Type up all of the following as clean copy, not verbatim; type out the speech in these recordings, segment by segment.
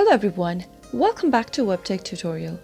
Hello everyone, welcome back to WebTech tutorial.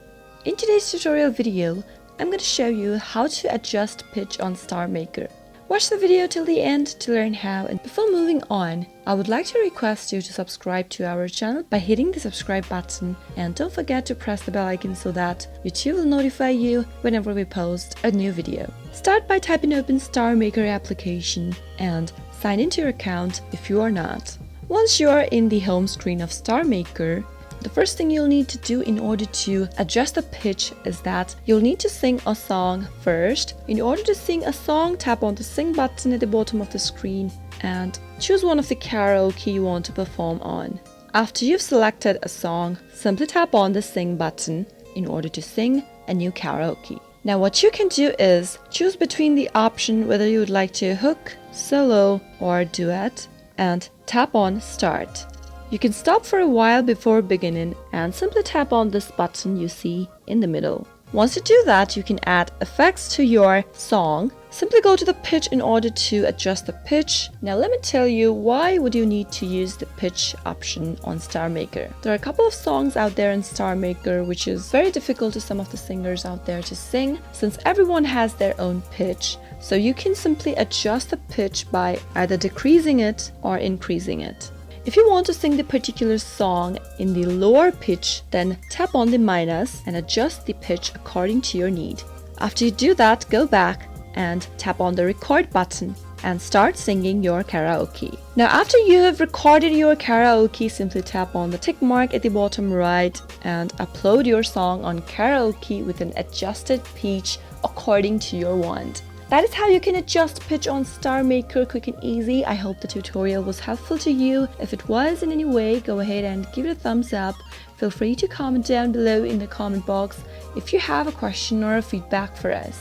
In today's tutorial video, I'm going to show you how to adjust pitch on StarMaker. Watch the video till the end to learn how, and before moving on, I would like to request you to subscribe to our channel by hitting the subscribe button, and don't forget to press the bell icon so that YouTube will notify you whenever we post a new video. Start by typing open StarMaker application and sign into your account if you are not. Once you are in the home screen of StarMaker, the first thing you'll need to do in order to adjust the pitch is that you'll need to sing a song first. In order to sing a song, tap on the sing button at the bottom of the screen and choose one of the karaoke you want to perform on. After you've selected a song, simply tap on the sing button in order to sing a new karaoke. Now what you can do is choose between the option whether you would like to hook, solo or duet, and tap on start. You can stop for a while before beginning and simply tap on this button you see in the middle. Once you do that, you can add effects to your song. Simply go to the pitch in order to adjust the pitch. Now let me tell you why would you need to use the pitch option on StarMaker. There are a couple of songs out there in StarMaker which is very difficult to some of the singers out there to sing, since everyone has their own pitch. So you can simply adjust the pitch by either decreasing it or increasing it. If you want to sing the particular song in the lower pitch, then tap on the minus and adjust the pitch according to your need. After you do that, go back and tap on the record button and start singing your karaoke. Now after you have recorded your karaoke, simply tap on the tick mark at the bottom right and upload your song on karaoke with an adjusted pitch according to your want. That is how you can adjust pitch on StarMaker quick and easy. I hope the tutorial was helpful to you. If it was in any way, go ahead and give it a thumbs up. Feel free to comment down below in the comment box if you have a question or a feedback for us.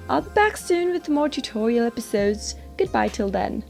I'll be back soon with more tutorial episodes. Goodbye till then.